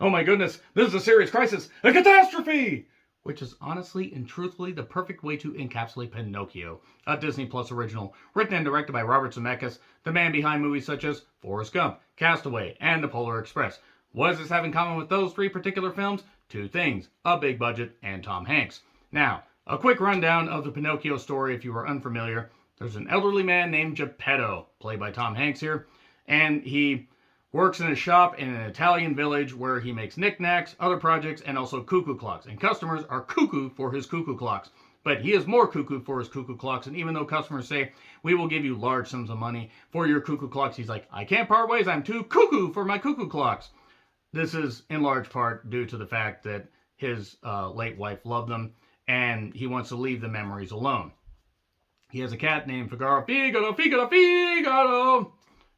Oh my goodness, this is a serious crisis, a catastrophe! Which is honestly and truthfully the perfect way to encapsulate Pinocchio, a Disney Plus original, written and directed by Robert Zemeckis, the man behind movies such as Forrest Gump, Castaway, and The Polar Express. What does this have in common with those three particular films? Two things: a big budget and Tom Hanks. Now, a quick rundown of the Pinocchio story if you are unfamiliar. There's an elderly man named Geppetto, played by Tom Hanks here, and he works in a shop in an Italian village where he makes knickknacks, other projects, and also cuckoo clocks. And customers are cuckoo for his cuckoo clocks. But he is more cuckoo for his cuckoo clocks. And even though customers say, we will give you large sums of money for your cuckoo clocks, he's like, I can't part ways. I'm too cuckoo for my cuckoo clocks. This is in large part due to the fact that his late wife loved them, and he wants to leave the memories alone. He has a cat named Figaro. Figaro, Figaro, Figaro!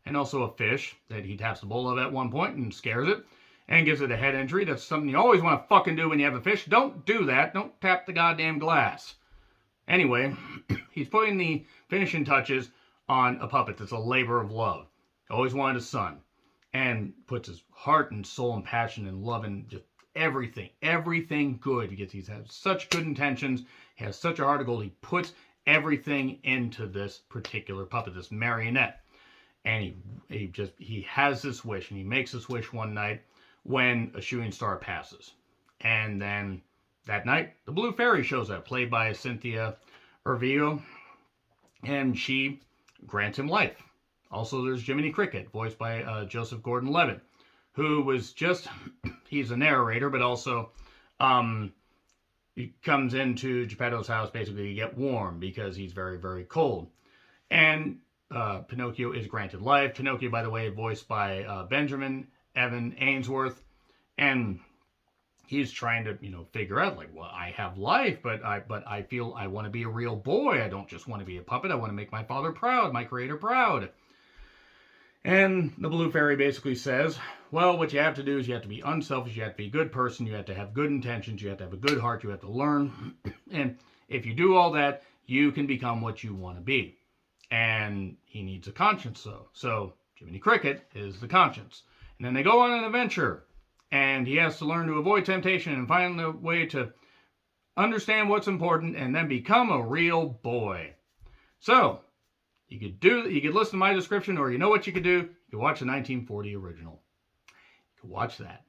And also a fish that he taps the bowl of at one point and scares it and gives it a head injury. That's something you always want to fucking do when you have a fish. Don't do that. Don't tap the goddamn glass. Anyway, he's putting the finishing touches on a puppet that's a labor of love. Always wanted a son. And puts his heart and soul and passion and love and just everything good. He's had such good intentions. He has such a heart of gold. He puts everything into this particular puppet, this marionette. And he has this wish, and he makes this wish one night when a shooting star passes. And then that night, the Blue Fairy shows up, played by Cynthia Erivo, and she grants him life. Also, there's Jiminy Cricket, voiced by Joseph Gordon-Levitt, who was he's a narrator, but also he comes into Geppetto's house basically to get warm because he's very, very cold. And Pinocchio is granted life. Pinocchio, by the way, voiced by Benjamin Evan Ainsworth, and he's trying to, figure out like, well, I have life, but I feel I want to be a real boy. I don't just want to be a puppet. I want to make my father proud, my creator proud. And the Blue Fairy basically says, well, what you have to do is you have to be unselfish. You have to be a good person. You have to have good intentions. You have to have a good heart. You have to learn. And if you do all that, you can become what you want to be. And he needs a conscience, though. So Jiminy Cricket is the conscience. And then they go on an adventure. And he has to learn to avoid temptation and find a way to understand what's important and then become a real boy. So, you could listen to my description, or you know what you could do? You could watch the 1940 original. You could watch that.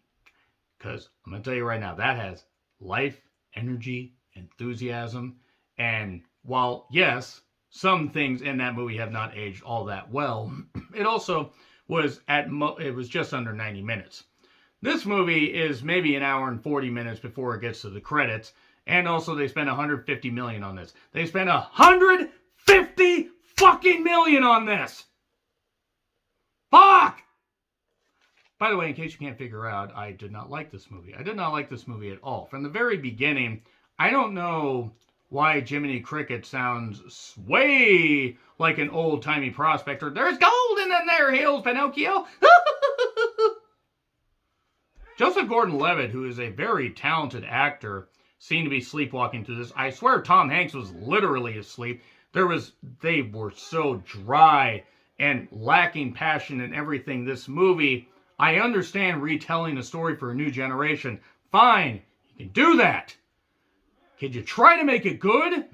Because I'm going to tell you right now, that has life, energy, enthusiasm. And while, yes, some things in that movie have not aged all that well, it also was it was just under 90 minutes. This movie is maybe an hour and 40 minutes before it gets to the credits, and also they spent $150 million on this. They spent $150 fucking million on this! Fuck! By the way, in case you can't figure out, I did not like this movie. I did not like this movie at all. From the very beginning, I don't know why Jiminy Cricket sounds way like an old-timey prospector. There's gold in their hills, Pinocchio! Joseph Gordon-Levitt, who is a very talented actor, seemed to be sleepwalking through this. I swear Tom Hanks was literally asleep. They were so dry and lacking passion in everything. This movie, I understand retelling a story for a new generation. Fine, you can do that. Could you try to make it good?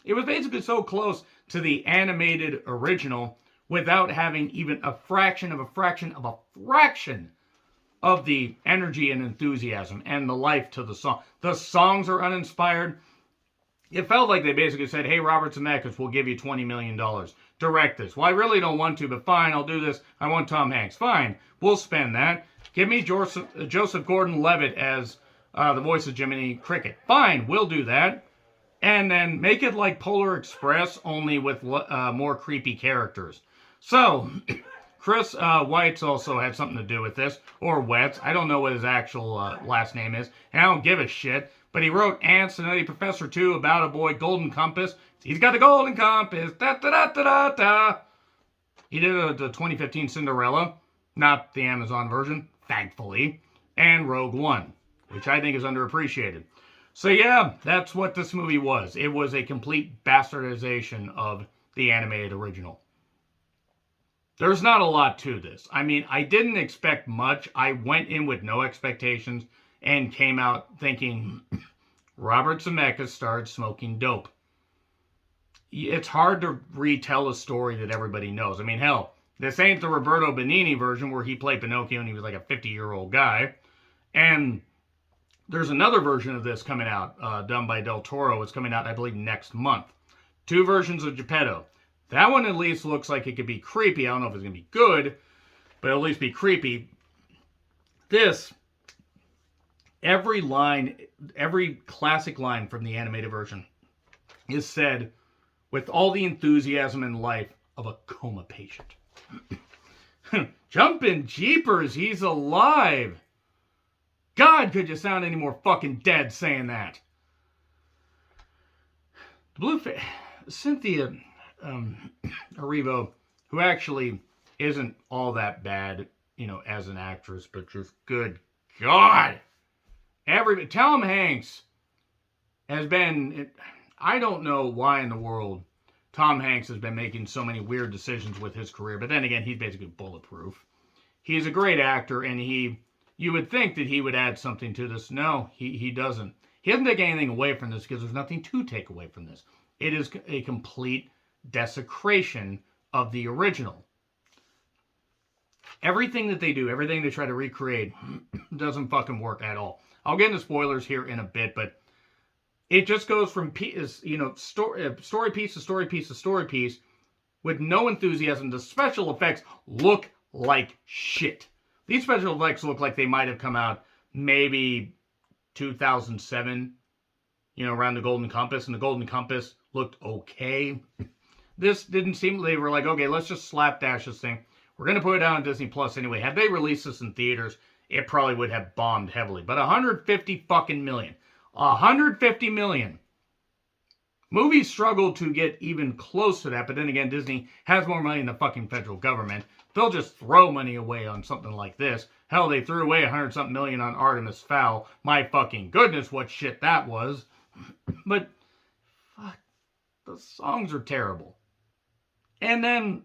It was basically so close to the animated original without having even a fraction of a fraction of a fraction of the energy and enthusiasm and the life to the song. The songs are uninspired. It felt like they basically said, hey, Robert Zemeckis, we'll give you $20 million. Direct this. Well, I really don't want to, but fine, I'll do this. I want Tom Hanks. Fine, we'll spend that. Give me Joseph Gordon-Levitt as the voice of Jiminy Cricket. Fine, we'll do that. And then make it like Polar Express, only with more creepy characters. So, Chris Weitz also had something to do with this, or Wetz. I don't know what his actual last name is, and I don't give a shit. But he wrote Ants, the Nutty Professor 2, About a Boy, Golden Compass. He's got the golden compass. Da-da-da-da-da-da. He did the 2015 Cinderella, not the Amazon version, thankfully, and Rogue One, which I think is underappreciated. So yeah, that's what this movie was. It was a complete bastardization of the animated original. There's not a lot to this. I mean, I didn't expect much. I went in with no expectations and came out thinking Robert Zemeckis started smoking dope. It's hard to retell a story that everybody knows. I mean, hell, this ain't the Roberto Benigni version where he played Pinocchio and he was like a 50-year-old guy. And there's another version of this coming out, done by Del Toro. It's coming out, I believe, next month. 2 versions of Geppetto. That one at least looks like it could be creepy. I don't know if it's going to be good, but at least be creepy. This, every line, every classic line from the animated version is said with all the enthusiasm and life of a coma patient. Jumpin' jeepers, he's alive! God, could you sound any more fucking dead saying that? Cynthia Erivo, who actually isn't all that bad, as an actress, but just good God. Tom Hanks has been, I don't know why in the world Tom Hanks has been making so many weird decisions with his career, but then again, he's basically bulletproof. He's a great actor, and you would think that he would add something to this. No, he doesn't. He doesn't take anything away from this because there's nothing to take away from this. It is a complete desecration of the original. Everything that they do, everything they try to recreate, doesn't fucking work at all. I'll get into spoilers here in a bit, but it just goes from story piece to story piece to story piece with no enthusiasm. The special effects look like shit. These special effects look like they might have come out maybe 2007, around the Golden Compass, and the Golden Compass looked okay. This didn't seem, they were like, okay, let's just slapdash this thing. We're going to put it out on Disney Plus anyway. Had they released this in theaters, it probably would have bombed heavily. But 150 fucking million. 150 million. Movies struggle to get even close to that, but then again, Disney has more money than the fucking federal government. They'll just throw money away on something like this. Hell, they threw away 100-something million on Artemis Fowl. My fucking goodness, what shit that was. But, fuck, the songs are terrible. And then,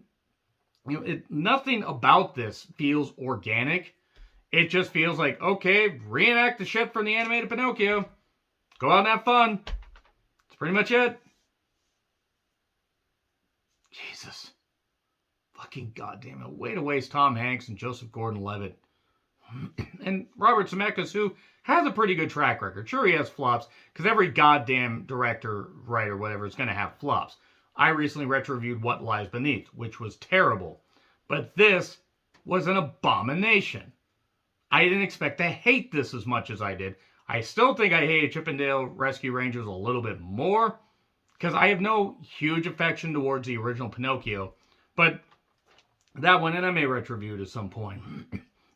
nothing about this feels organic. It just feels like, okay, reenact the shit from the animated Pinocchio. Go out and have fun. That's pretty much it. Jesus. Fucking goddamn it. Way to waste Tom Hanks and Joseph Gordon-Levitt. And Robert Zemeckis, who has a pretty good track record. Sure, he has flops, because every goddamn director, writer, whatever, is going to have flops. I recently retro-reviewed What Lies Beneath, which was terrible. But this was an abomination. I didn't expect to hate this as much as I did. I still think I hated Chippendale Rescue Rangers a little bit more, because I have no huge affection towards the original Pinocchio. But that one, and I may retro-review it at some point.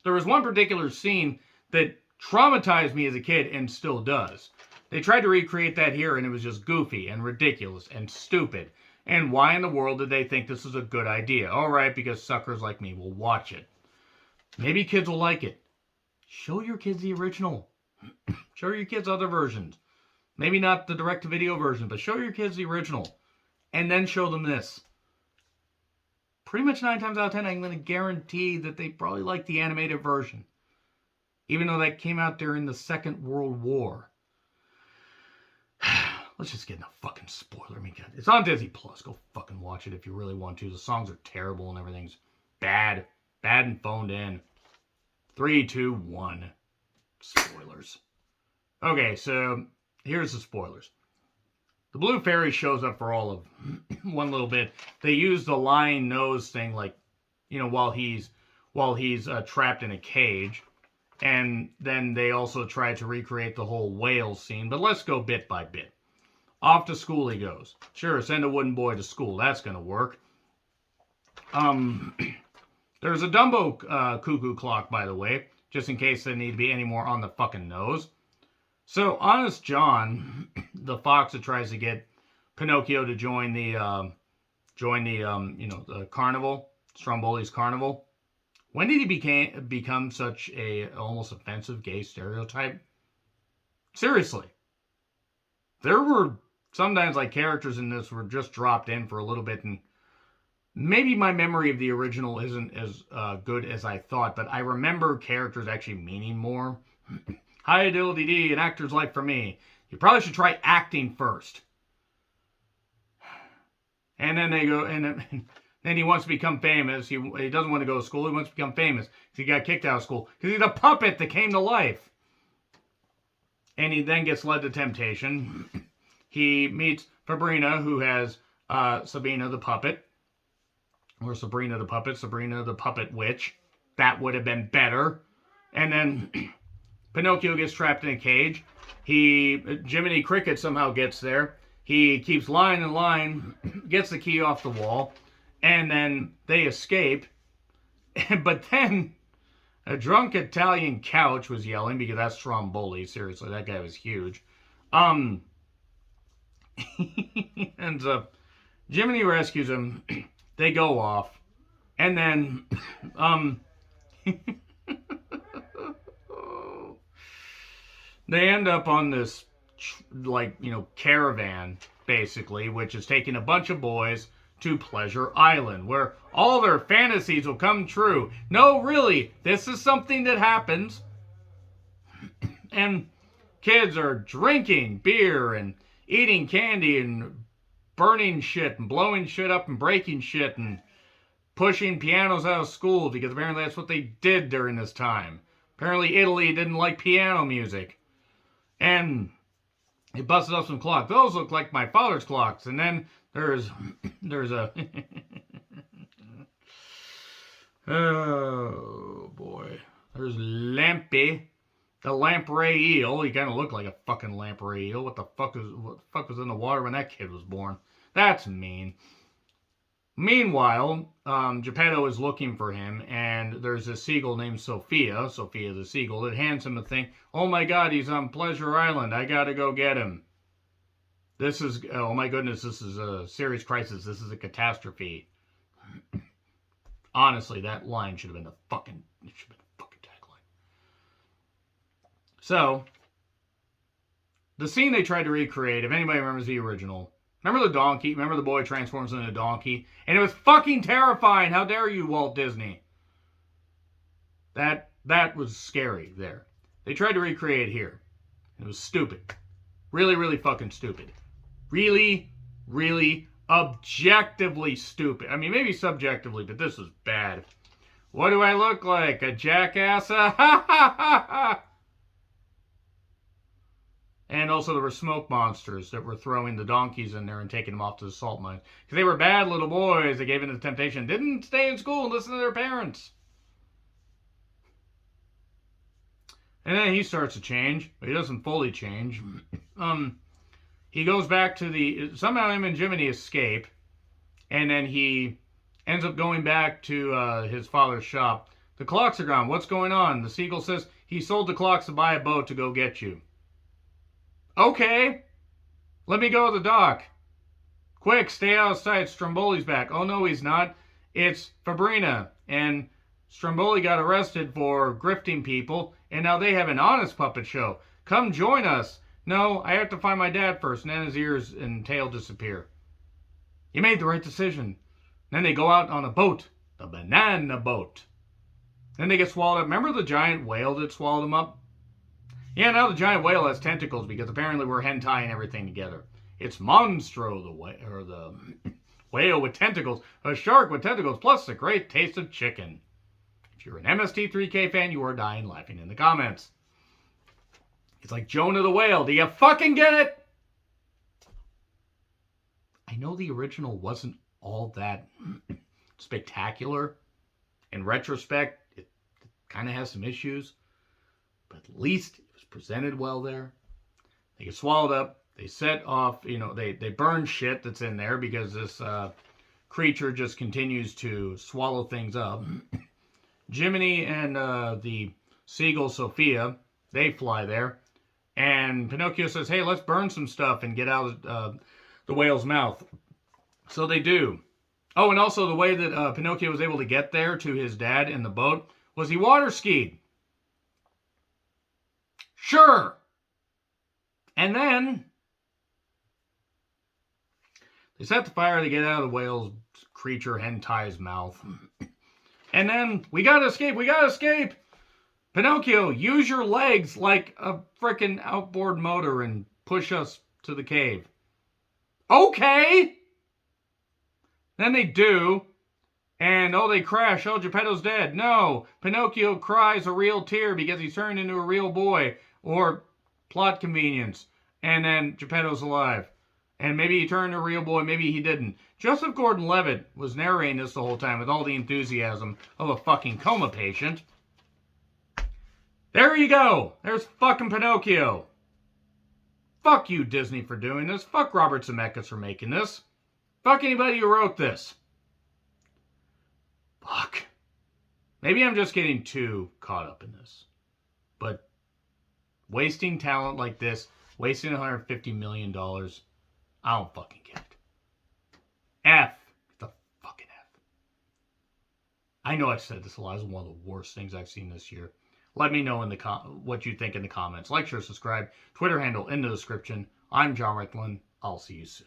There was one particular scene that traumatized me as a kid and still does. They tried to recreate that here, and it was just goofy and ridiculous and stupid. And why in the world did they think this is a good idea? All right, because suckers like me will watch it. Maybe kids will like it. Show your kids the original. Show your kids other versions. Maybe not the direct-to-video version, but show your kids the original. And then show them this. Pretty much 9 times out of 10, I'm going to guarantee that they probably like the animated version. Even though that came out during the Second World War. Let's just get in a fucking spoiler. I mean, it's on Disney Plus. Go fucking watch it if you really want to. The songs are terrible and everything's bad. Bad and phoned in. 3, 2, 1. Spoilers. Okay, so here's the spoilers. The Blue Fairy shows up for all of one little bit. They use the lying nose thing, like, while he's trapped in a cage. And then they also try to recreate the whole whale scene. But let's go bit by bit. Off to school he goes. Sure, send a wooden boy to school. That's going to work. There's a Dumbo cuckoo clock, by the way, just in case there need to be any more on the fucking nose. So, Honest John, the fox that tries to get Pinocchio to join the carnival, Stromboli's carnival. When did he become such a almost offensive gay stereotype? Seriously. There were sometimes like characters in this were just dropped in for a little bit and maybe my memory of the original isn't as good as I thought, but I remember characters actually meaning more. Hi, diddly dee, an actor's life for me. You probably should try acting first. And then they go, and then he wants to become famous. He doesn't want to go to school. He wants to become famous because he got kicked out of school because he's a puppet that came to life. And he then gets led to temptation. He meets Fabrina, who has Sabina the puppet. Or Sabrina the puppet witch. That would have been better. And then Pinocchio gets trapped in a cage. Jiminy Cricket somehow gets there. He keeps lying and lying, gets the key off the wall, and then they escape. But then a drunk Italian couch was yelling, because that's Stromboli. Seriously, that guy was huge. Ends up, Jiminy rescues him. They go off, and then they end up on this, caravan, basically, which is taking a bunch of boys to Pleasure Island, where all their fantasies will come true. No, really, this is something that happens. And kids are drinking beer and eating candy and burning shit and blowing shit up and breaking shit and pushing pianos out of school, because apparently that's what they did during this time. Apparently Italy didn't like piano music. And he busted up some clocks. Those look like my father's clocks. And then there's a oh boy. There's Lampy, the lamprey eel. He kind of looked like a fucking lamprey eel. What the fuck was in the water when that kid was born? That's mean. Meanwhile, Geppetto is looking for him, and there's a seagull named Sophia the seagull, that hands him a thing. Oh my god, he's on Pleasure Island. I gotta go get him. This is, oh my goodness, this is a serious crisis. This is a catastrophe. Honestly, that line should have been the fucking tagline. So, the scene they tried to recreate, if anybody remembers the original, remember the donkey? Remember the boy transforms into a donkey? And it was fucking terrifying. How dare you, Walt Disney? That was scary there. They tried to recreate it here. It was stupid. Really, really fucking stupid. Really, really objectively stupid. I mean, maybe subjectively, but this was bad. What do I look like? A jackass? And also there were smoke monsters that were throwing the donkeys in there and taking them off to the salt mines. Because they were bad little boys that gave in to temptation. Didn't stay in school and listen to their parents. And then he starts to change. But he doesn't fully change. He goes back to somehow him and Jiminy escape. And then he ends up going back to his father's shop. The clocks are gone. What's going on? The seagull says he sold the clocks to buy a boat to go get you. Okay, let me go to the dock. Quick, stay outside. Stromboli's back. Oh, no, he's not. It's Fabrina. And Stromboli got arrested for grifting people, and now they have an honest puppet show. Come join us. No, I have to find my dad first. And then his ears and tail disappear. You made the right decision. Then they go out on a boat. The banana boat. Then they get swallowed up. Remember the giant whale that swallowed them up? Yeah, now the giant whale has tentacles because apparently we're hentai-ing everything together. It's Monstro, the whale with tentacles, a shark with tentacles, plus the great taste of chicken. If you're an MST3K fan, you are dying laughing in the comments. It's like Jonah the whale. Do you fucking get it? I know the original wasn't all that spectacular. In retrospect, it kind of has some issues. But at least presented well there. They get swallowed up. They set off, they burn shit that's in there because this creature just continues to swallow things up. Jiminy and the seagull Sophia, they fly there. And Pinocchio says, hey, let's burn some stuff and get out of the whale's mouth. So they do. Oh, and also the way that Pinocchio was able to get there to his dad in the boat was he water skied. Sure. And then they set the fire to get out of the whale's creature hentai's mouth. And then, we gotta escape! Pinocchio, use your legs like a frickin' outboard motor and push us to the cave. Okay! Then they do, and they crash. Oh, Geppetto's dead. No, Pinocchio cries a real tear because he's turned into a real boy. Or plot convenience. And then Geppetto's alive. And maybe he turned a real boy, maybe he didn't. Joseph Gordon-Levitt was narrating this the whole time with all the enthusiasm of a fucking coma patient. There you go. There's fucking Pinocchio. Fuck you, Disney, for doing this. Fuck Robert Zemeckis for making this. Fuck anybody who wrote this. Fuck. Maybe I'm just getting too caught up in this. But wasting talent like this, wasting $150 million, I don't fucking get it. F. The fucking F. I know I've said this a lot. It's one of the worst things I've seen this year. Let me know in the what you think in the comments. Like, share, subscribe. Twitter handle in the description. I'm John Ricklin. I'll see you soon.